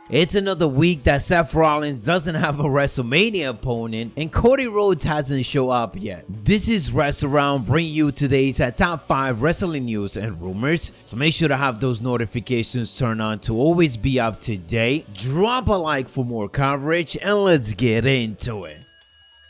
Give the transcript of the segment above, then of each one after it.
It's another week that Seth Rollins doesn't have a WrestleMania opponent and Cody Rhodes hasn't shown up yet. This is WrestleRound bringing you today's top 5 wrestling news and rumors, so make sure to have those notifications turned on to always be up to date. Drop a like for more coverage and let's get into it.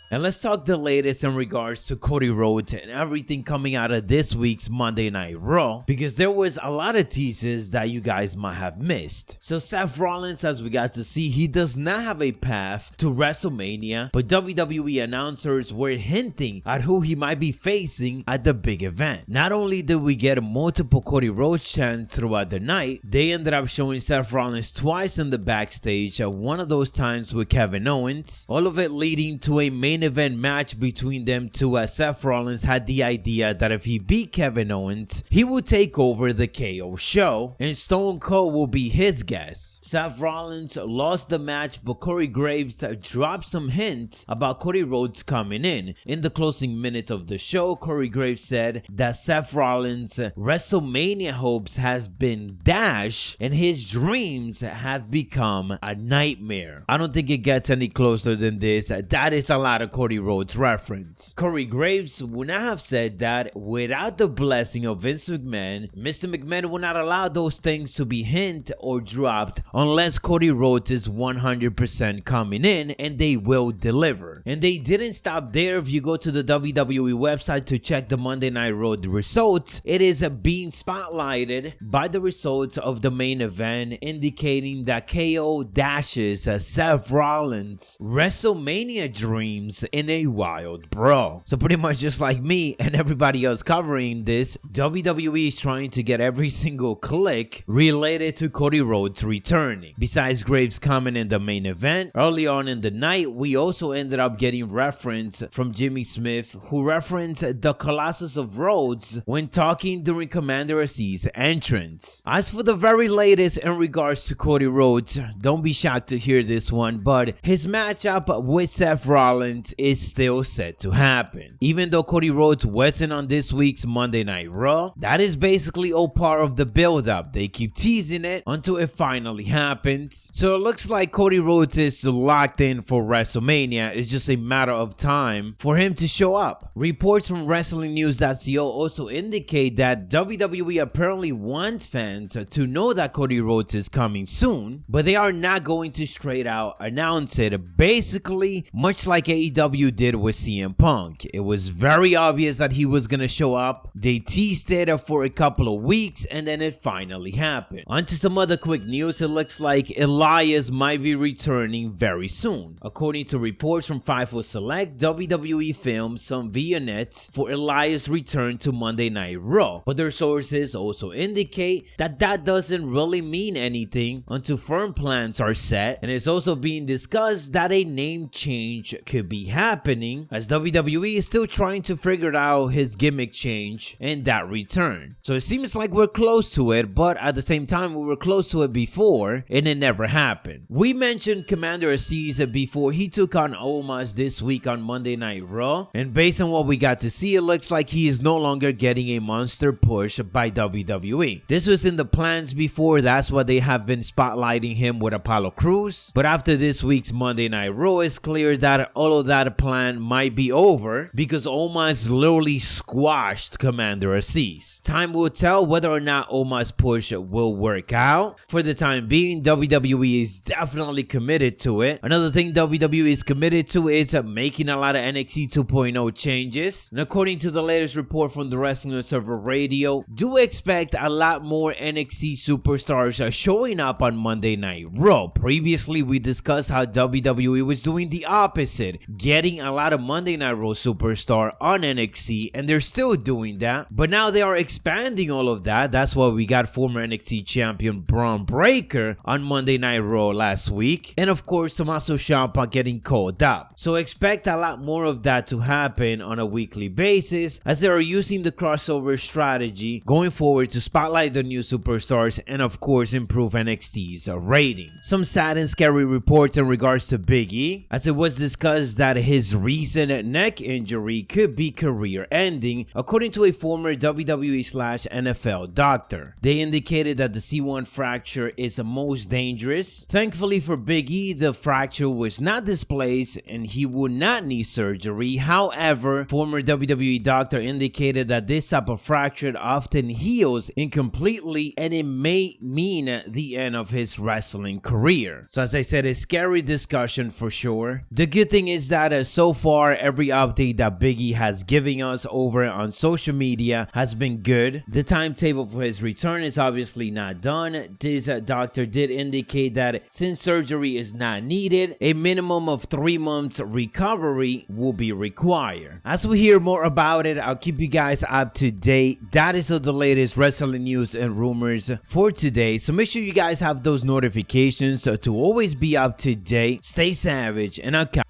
And let's talk the latest in regards to Cody Rhodes and everything coming out of this week's Monday Night Raw, because there was a lot of teases that you guys might have missed. So Seth Rollins, as we got to see, he does not have a path to WrestleMania, but WWE announcers were hinting at who he might be facing at the big event. Not only did we get multiple Cody Rhodes chants throughout the night, they ended up showing Seth Rollins twice in the backstage, one of those times with Kevin Owens, all of it leading to a main event match between them two, as Seth Rollins had the idea that if he beat Kevin Owens, he would take over the KO show and Stone Cold will be his guest. Seth Rollins lost the match, but Corey Graves dropped some hints about Cody Rhodes coming in. In the closing minutes of the show, Corey Graves said that Seth Rollins' WrestleMania hopes have been dashed and his dreams have become a nightmare. I don't think it gets any closer than this. That is a lot of Cody Rhodes reference. Corey Graves would not have said that without the blessing of Vince McMahon. Mr. McMahon will not allow those things to be hinted or dropped unless Cody Rhodes is 100% coming in, and they will deliver. And they didn't stop there. If you go to the WWE website to check the Monday Night Raw results, it is being spotlighted by the results of the main event, indicating that KO dashes Seth Rollins' WrestleMania dreams in a wild brawl. So pretty much just like me and everybody else covering this, WWE is trying to get every single click related to Cody Rhodes returning. Besides Graves' comment in the main event, early on in the night, we also ended up getting reference from Jimmy Smith, who referenced the Colossus of Rhodes when talking during Commander C's entrance. As for the very latest in regards to Cody Rhodes, don't be shocked to hear this one, but his matchup with Seth Rollins is still set to happen. Even though Cody Rhodes wasn't on this week's Monday Night Raw, that is basically all part of the build-up. They keep teasing it until it finally happens. So it looks like Cody Rhodes is locked in for WrestleMania. It's just a matter of time for him to show up. Reports from WrestlingNews.co also indicate that WWE apparently wants fans to know that Cody Rhodes is coming soon, but they are not going to straight out announce it. Basically, much like AEW did with CM Punk. It was very obvious that he was gonna show up. They teased it for a couple of weeks and then it finally happened. On to some other quick news. It looks like Elias might be returning very soon. According to reports from Fightful Select, WWE filmed some vignettes for Elias' return to Monday Night Raw, but their sources also indicate that that doesn't really mean anything until firm plans are set, and it's also being discussed that a name change could be happening, as WWE is still trying to figure out his gimmick change and that return. So it seems like we're close to it, but at the same time we were close to it before and it never happened. We mentioned Commander Aziz before he took on Omos this week on Monday Night Raw, and based on what we got to see, it looks like he is no longer getting a monster push by WWE. This was in the plans before. That's why they have been spotlighting him with Apollo Crews, but after this week's Monday Night Raw, it's clear that all of that plan might be over because Omos literally squashed Commander Aziz. Time will tell whether or not Omos' push will work out. For the time being, WWE is definitely committed to it. Another thing WWE is committed to is making a lot of NXT 2.0 changes. And according to the latest report from the Wrestling Observer Radio, do expect a lot more NXT superstars showing up on Monday Night Raw. Previously, we discussed how WWE was doing the opposite, getting a lot of Monday Night Raw superstar on NXT, and they're still doing that, but now they are expanding all of that. That's why we got former NXT champion Braun Breaker on Monday Night Raw last week, and of course Tommaso Ciampa getting called up. So expect a lot more of that to happen on a weekly basis, as they are using the crossover strategy going forward to spotlight the new superstars and of course improve NXT's rating. Some sad and scary reports in regards to Big E, as it was discussed that that his recent neck injury could be career-ending, according to a former WWE/NFL doctor. They indicated that the C1 fracture is the most dangerous. Thankfully for Big E, the fracture was not displaced and he would not need surgery. However, former WWE doctor indicated that this type of fracture often heals incompletely and it may mean the end of his wrestling career. So as I said, a scary discussion for sure. The good thing is that so far every update that Big E has given us over on social media has been good. The timetable for his return is obviously not done. This doctor did indicate that since surgery is not needed, a minimum of 3 months recovery will be required. As we hear more about it, I'll keep you guys up to date. That is all the latest wrestling news and rumors for today. So make sure you guys have those notifications to always be up to date. Stay savage and I'll catch